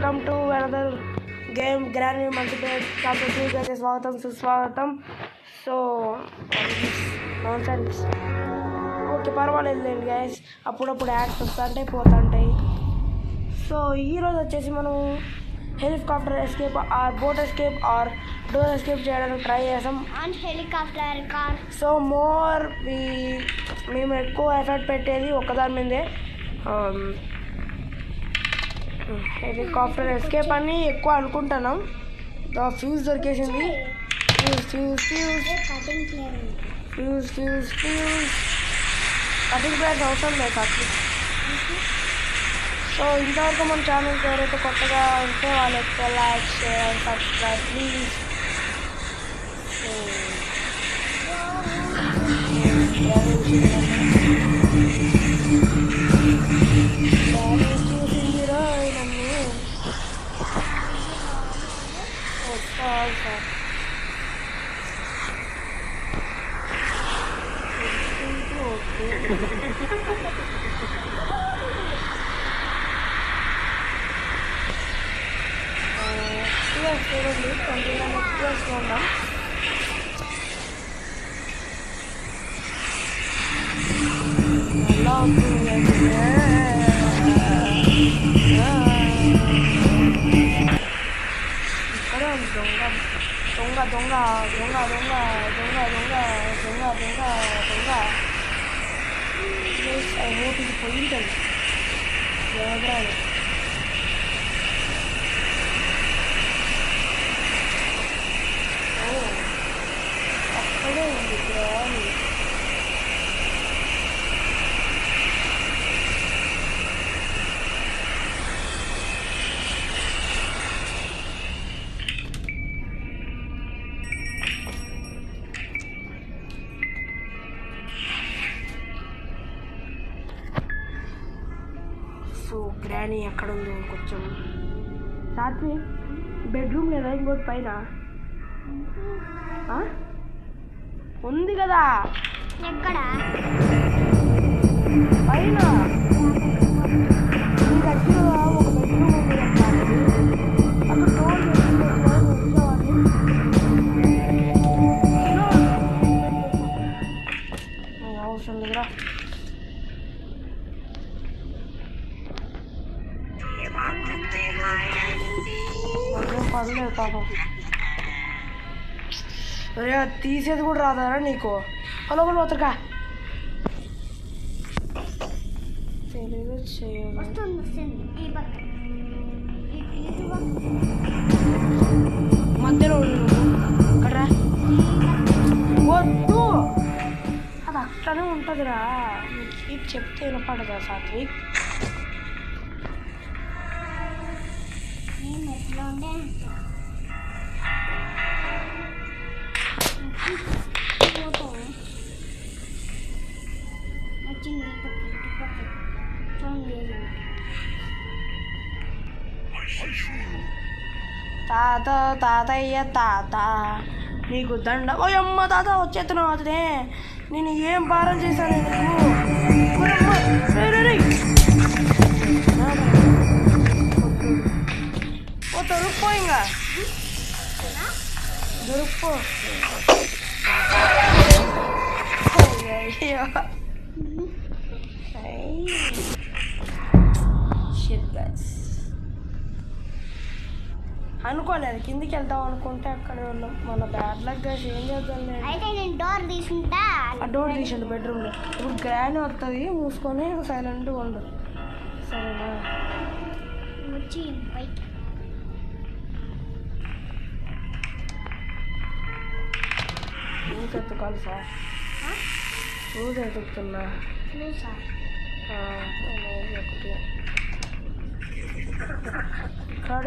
Welcome to another game grand multiplayer competitive అయితే స్వాగతం సుస్వాగతం. సో నాన్సెన్స్ ఓకే పర్వాలేదులేండి గైస్, అప్పుడప్పుడు యాడ్స్ వస్తుంటాయి పోతుంటాయి. సో ఈరోజు వచ్చేసి మనం helicopter escape or boat escape or door escape చేయడానికి ట్రై చేసాం. Helicopter car. సో మేము ఎక్కువ ఎఫర్ట్ పెట్టేది ఒక్కదాని మీదే. హెలికాప్టర్ ఎస్కేప్ అని ఎక్కువ అనుకుంటున్నాం. ఫ్యూజ్ దొరికేసింది. కటింగ్ ప్లేయర్స్ అవసరం లేదు అట్లా. సో ఇంతవరకు మన ఛానల్కి ఎవరైతే కొత్తగా ఉంటే వాళ్ళకి like share and subscribe please. చూసింది రోయ్ నన్ను చూడండి 29 FPS ఉన్నాం. ఎలా ఉంటుంది ఇక్కడే ఉంది దొంగ దొంగ దొంగ దొంగ దొంగ దొంగ దొంగ దొంగ దొంగ దొంగ. ఐ హోప్ ఇది పోయింటుంది ఎవరాలి. అక్కడే ఉంది గ్రాని. సో గ్రానీ ఎక్కడ ఉందో కొంచెం రాత్రి బెడ్రూమ్ లేదా ఇంకోటి పైన ఉంది కదా. ఎక్కడ పైన మీ దగ్గర ఒక బెడ్రూమ్ ఉంది అక్కడ డోర్ అవసరం లేదురా. పర్లేదు పాపం. తీసేది కూడా రాదారా నీకు? హలో కూడా పోతురుగా తెలియదు చేయాలి. మధ్యలో అక్కడ వద్దు, అది అక్కడనే ఉంటుందిరా. ఇది చెప్తే వినపడదా సాత్విక్? తాతయ్య తాత నీకు దండ. ఓ అమ్మ తాత వచ్చేస్తున్నావు. అతనే నేను ఏం భారం చేశాను నీకు? ఓ దొరుకుపో, ఇంకా దొరుకుపో. అనుకోలేదు కిందికి వెళ్తాం అనుకుంటే అక్కడే ఉన్నాం. మన బ్యాడ్ లక్ గా ఏం చేద్దాం. డోర్ తీసుకుంటా. ఆ డోర్ తీసండి బెడ్రూమ్లో. ఇప్పుడు గ్రాని వస్తుంది, మూసుకొని సైలెంట్గా ఉండు సరేనా? వచ్చి ఊసి ఎత్తుకోవాలి సార్. ఊసి ఎత్తుకుతున్నా ఇక్కడ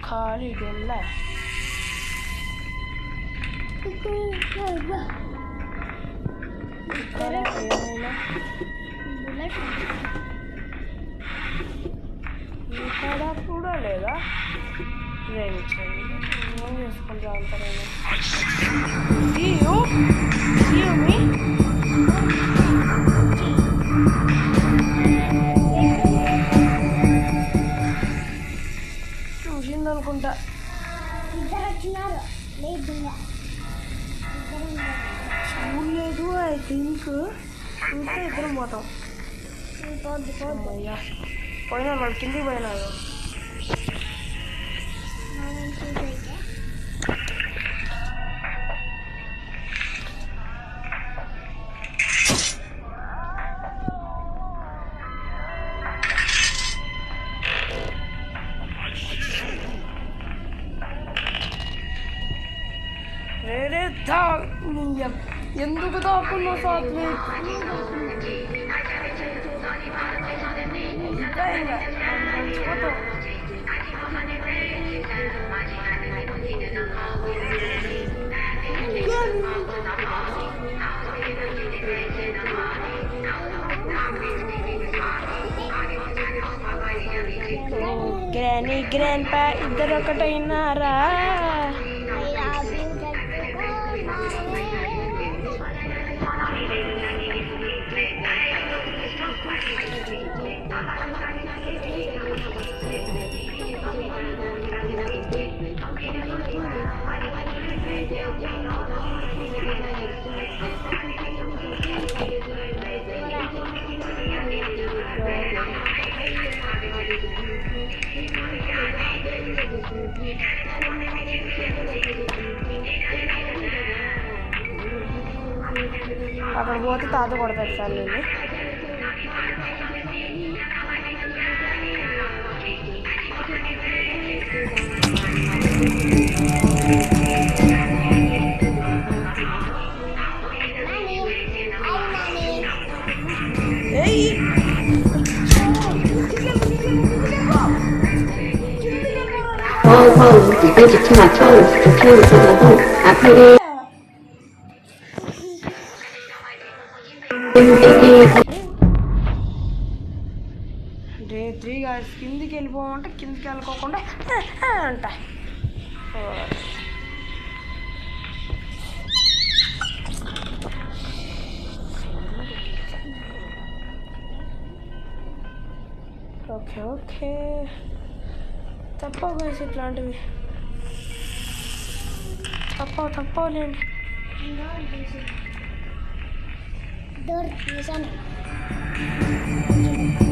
ఖాళీ గొల్ల. ఇక్కడ ఏమైనా ఇక్కడ కూడా లేదా? ఏం చేసుకుంటా అంటారు. థింక్ ఇంకా ఇద్దరం పోతాం. అయ్యా పోయినారు వాళ్ళు, కిందికి పోయినారు. రేరే ఎందుకు దాక్కున్నావు సాత్విక్? గ్రానీ గ్రాండ్ పా ఇద్దరు ఒకటైనారా? అక్కడ పోతే తాత కొడతాడు సార్ నేను. All phones related to my toes, computers in the home, uploaded. Day 3 guys, కిందికి వెళ్ళిపోమంటే కిందికి వెళ్ళిపోకుండా అంట. ఓకే ఓకే తప్పవు guys, ఇట్లాంటివి తప్పవులేండి.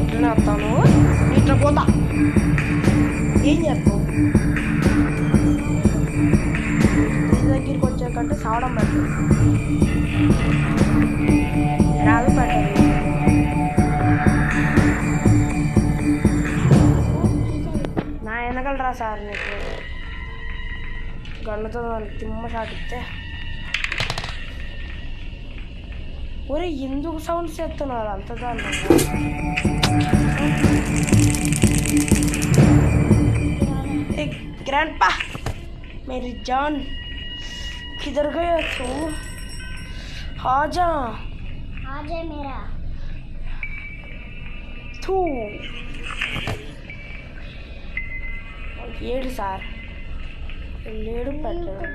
ఇట్లా వస్తాను, ఇట్లా పోతా. ఏం చేస్తావు? ఇంటి దగ్గరికి వచ్చాకంటే సావడం పెట్టదు, రాదు పెట్టదు. నా వెనకలరా సార్ నీకు గన్నుతో తిమ్మ షాట్ ఇస్తే. ఒరే ఎందుకు సౌండ్స్ చేస్తున్నారు అంత దాన్ని? ग्रैंडपा मेरी जान किधर गया तू? आजा मेरा तू ఏడు సార్ లేడు పెట్టాడు.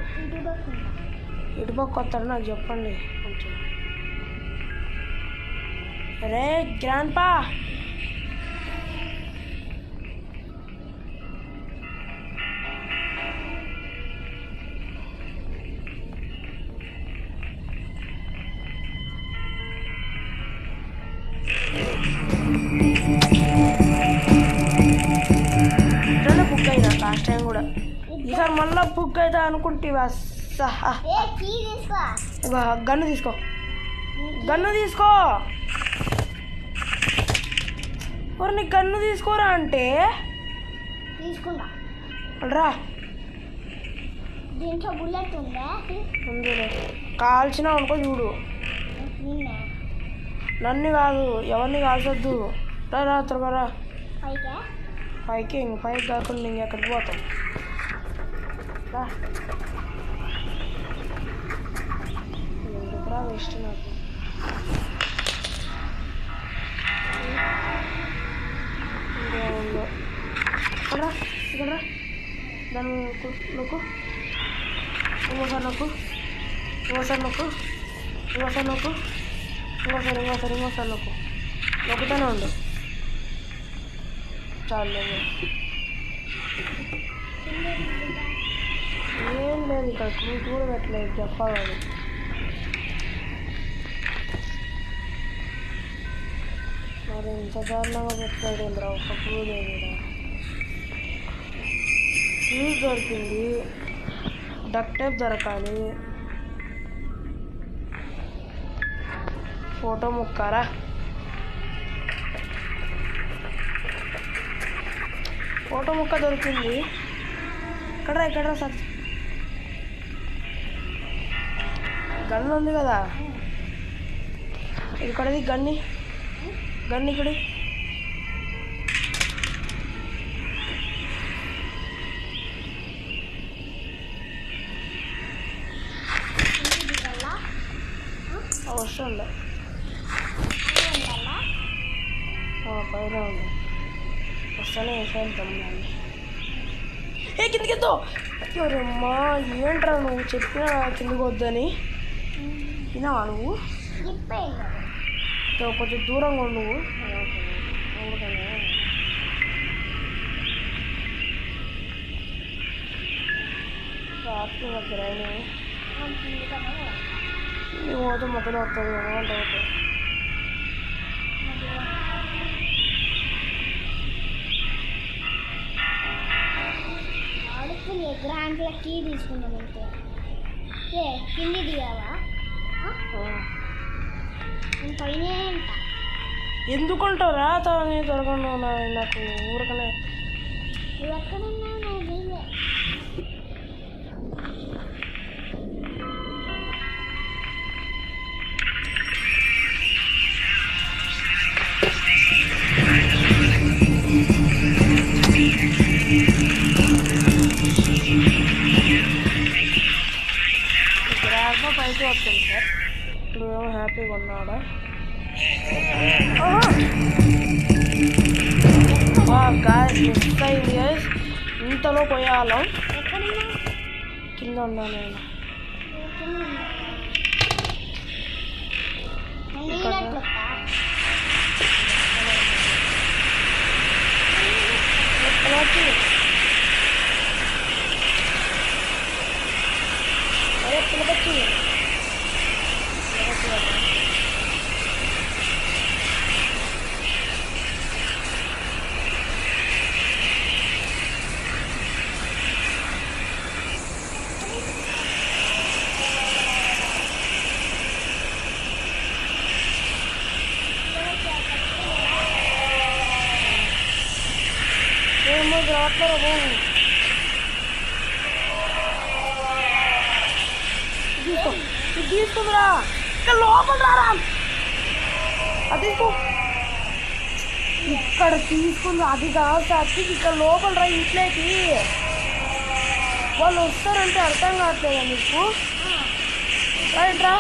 ఇటుపక్క వస్తాడు నాకు చెప్పండి కొంచెం. రే గ్రాండ్పా బుక్ అయినా లాస్ట్ టైం కూడా. ఈసారి మళ్ళీ బుక్ అవుతా అనుకుంటే గన్ను తీసుకో, గన్ను తీసుకో. మరి నీకు గన్ను తీసుకోరా అంటే తీసుకున్నా రా. దీంట్లో బుల్లెట్ ఉందా? ఉందిలే, కాల్చినా అనుకో చూడు. నన్ను కాదు, ఎవరిని కాల్చొద్దు. రా రా త్వరగా రా. పైకి పైకి కాకుండా ఇంకెక్కడికి పోతాం. రా ఎందుకురా వేస్ట్ నాకు. ఇంకేముందో ఇక్కడ ఇక్కడ దాన్ని నొక్కు, ఇంకోసారి నొక్కు, ఇంకోసారి నొక్కు, ఇంకోసారి నొక్కు, ఇంకోసారి నొక్కు. నొక్కుతూనే ఉండు చాలు. ఏం లేదు ఇక్కడ క్రూట్ కూడా పెట్టలేదు చెప్పాలి. ఇంత దారుణంగా పెట్టాడు ఇంద్రా ఒక క్లూ లేదు ఫ్యూజ్ దొరికింది డక్ టేప్ దొరకాలి ఫోటో ముక్కారా ఫోటో ముక్క దొరికింది ఇక్కడ సార్ గన్ ఉంది కదా ఇక్కడది గన్ని ఇక్కడ అవసరం లేదు పైన ఉంది వస్తానే వేసేద్దాం దాన్ని కిందకెద్దు అమ్మా ఏంట్రా నువ్వు చెప్పినా కిందకి వద్దని విన్నావా నువ్వు కొంచెం దూరంగా నువ్వు రాత్రి దగ్గర పోతే మొదలు వస్తుంది డౌట్ గ్రాండ్లో కీ తీసుకున్నాం అంతే కింది దిగావా పైన ఎందుకుంటావు రా దొరకను నాకు ఊరకనే ఎక్కడున్నా పైకి వస్తుంది సార్ ఇప్పుడు ఏమో హ్యాపీగా ఉన్నాడా గాయస్ మిస్ అయింది గాయస్ ఇంతలో పోయాలం కింద ఉన్నా నేను అరే పిలవచ్చు ఏమో రావట్లేదు బాబు తీసుకుందిరా ఇక్కడ లోపల రారా అది ఇక్కడ తీసుకుంది అది కాదు సార్ ఇక్కడ లోపల రా ఇంట్లోకి వాళ్ళు వస్తారంటే అర్థం కావట్లేదా మీకు రైట్ రా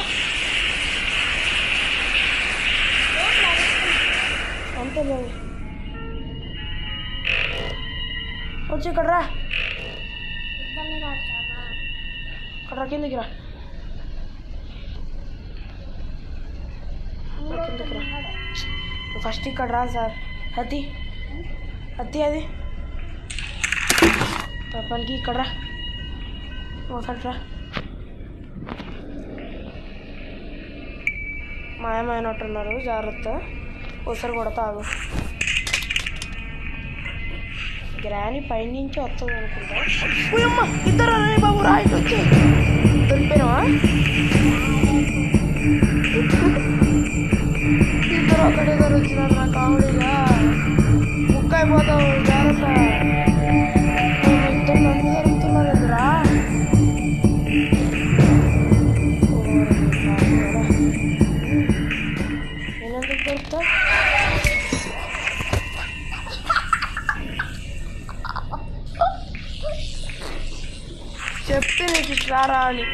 అంతే లేదు వచ్చి ఇక్కడ రా ఇక్కడ కిందికి రా కిందికి రా ఫస్ట్ ఇక్కడ రా సార్ హతి అది పనికి ఇక్కడ రా ఒకసారి రా మాయమైనట్టున్నారు జాగ్రత్త ఒకసారి కొడతాగు గ్రాని పైనుంచి వస్తుంది అనుకుంటా ఇద్దరు బాబు రాయిట్ వచ్చి దొరికిపోయినావా ఇద్దరు ఒకటే వచ్చినారు నా కామెడీగా బుక్ అయిపోతావు జాగ్రత్త ఇద్దరు నన్ను దొరుకుతున్నారు ఎదురా నేనెందుకు దొరుకుతా చెప్తే నీకు ఇట్లారా అని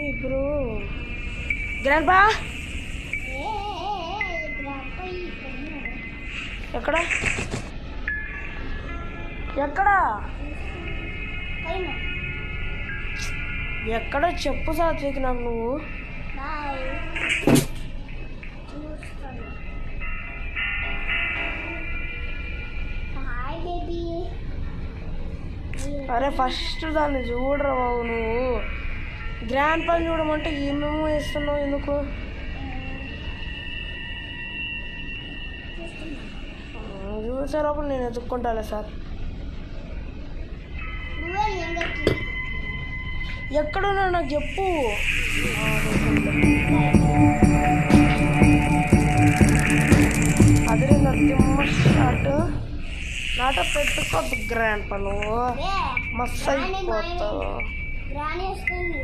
ఇప్పుడు గ్రాండ్ బా ఎక్కడ ఎక్కడ చెప్పు సాత్విక్ నాకు నువ్వు హాయ్ బేబీ అరే ఫస్ట్ దాన్ని చూడరా బాబు నువ్వు. గ్రాండ్ పని చూడమంటే ఏమేమో వేస్తున్నావు ఎందుకు? చూసేటప్పుడు నేను ఎత్తుక్కుంటాలే సార్. నువ్వే లింగకి ఎక్కడున్నా నాకు చెప్పు. అదే నరసింహ షాట్ నాట పెట్టుకోద్దు గ్రాండ్ పను మస్తు అయిపోతావు. రాణి వస్తుంది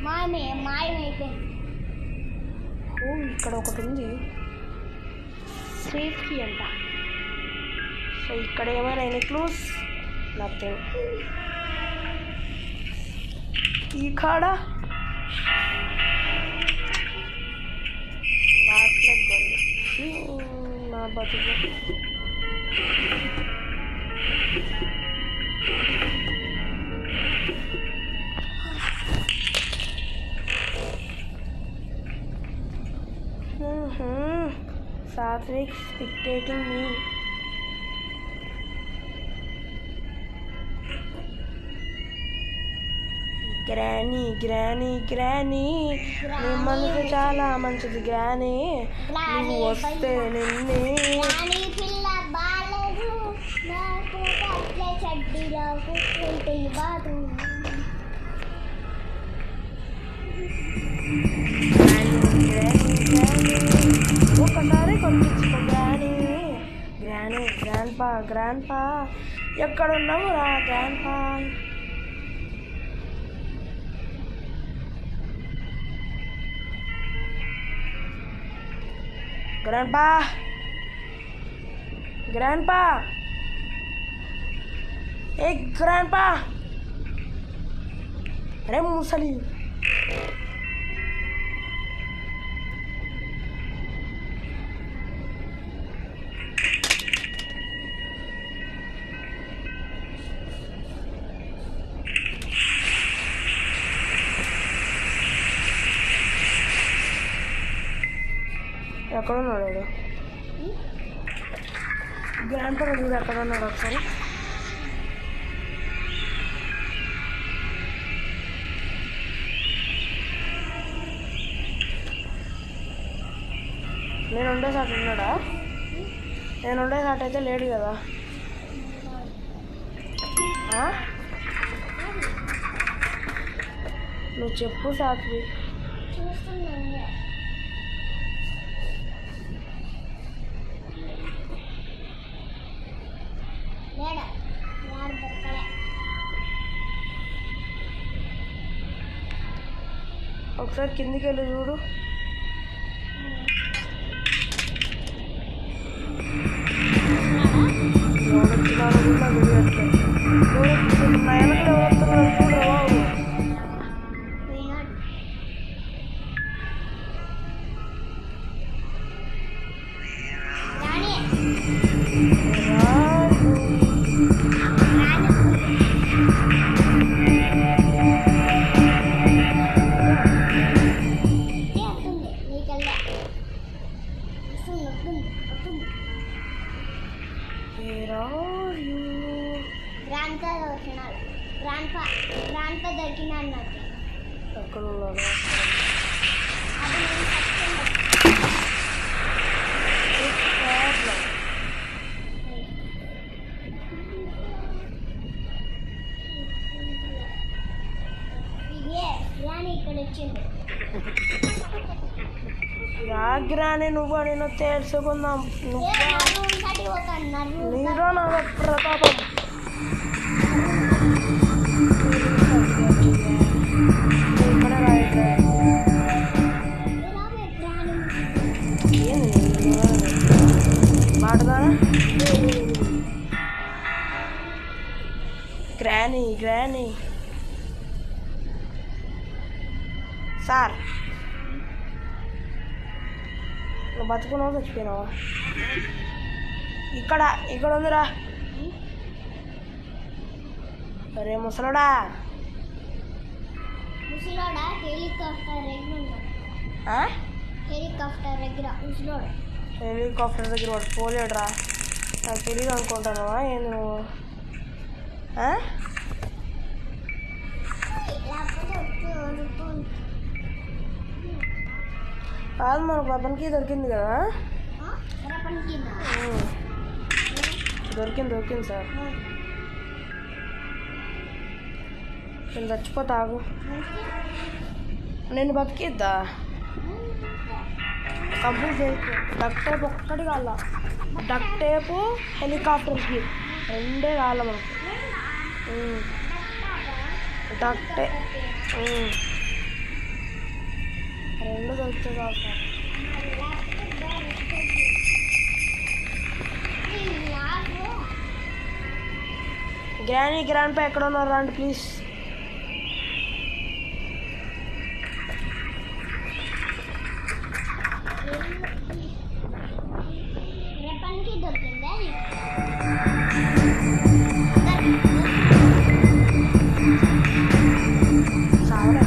మాయమైపోయింది. ఓ ఇక్కడ ఒకటి ఉంది సేఫ్టీ అంట. సో ఇక్కడ ఏమైనా ఎనీ క్లూస్? నథింగ్. ఈ కాడ నా బతుకు Satvik dictating me. Granny granny granny నీ మనసు చాలా మంచిది గ్రానీ, నువ్వు వస్తే నిన్నే పిల్ల బాలేదు నాకు అట్లే చడ్డీలో కూర్చుంటుంది బాత్రూమ్. ఒకసారి కొనిపించుకో గ్రానీ. గ్రానీ గ్రాండ్ పా ఎక్కడున్నావు రా గ్రాండ్ పా? Grandpa! Hey, Grandpa! అరే ముసలి ఎక్కడున్నాడు వాడు? గ్రాండ్ పా చూడు ఎక్కడ ఉన్నాడు ఒకసారి. నేను ఉండే సాట్ ఉన్నాడా? నేను ఉండే సాట్ అయితే లేడు కదా. నువ్వు చెప్పు సాత్వి. ఒకసారి కిందికి వెళ్ళి చూడు. గ్రాండ్ దొరికినాడు నాకు. ఎక్కడ ఉన్నాడు? ఇక్కడ వచ్చింది. రాగ్రాని నువ్వు నేను తెలుసుకుందాం. నీలో నా ప్రతాపం. మాట్లాడా గ్రానీ సార్, నువ్వు బతుకున్నావు చచ్చిపోయినావా? ఇక్కడ ఉందిరా. అరే ముసలోడా హెలికాప్టర్ దగ్గర వాడు పోలేడురా. నాకు తెలియదు అనుకుంటున్నావా? నేను కాదు మనకు వెపన్కి దొరికింది కదా. దొరికింది సార్. నేను చచ్చిపోతాగు. నేను బతికిద్దా కంప్లీట్ చేయొచ్చు. డక్ టేప్ ఒక్కటి కాల, డక్ టేపు హెలికాప్టర్కి రెండే కాల మనకు. డక్ టేప్ రెండు దొరికితే కాదు సార్. గ్రాండ్ పై ఎక్కడ ఉన్నారు రండి ప్లీజ్. రేపనికి దొరికిందా సావరా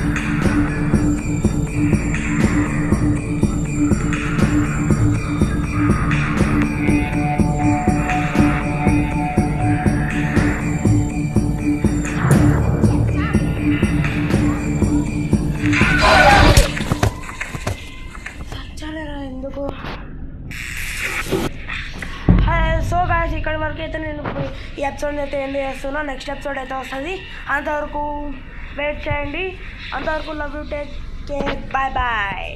ఎందుకు. సో గాయస్ ఇక్కడి వరకు అయితే నేను ఈ ఎపిసోడ్ అయితే ఎండ్ చేస్తున్నా. నెక్స్ట్ ఎపిసోడ్ అయితే వస్తుంది. అంతవరకు వెయిట్ చేయండి. అంతవరకు love you, take care, bye bye.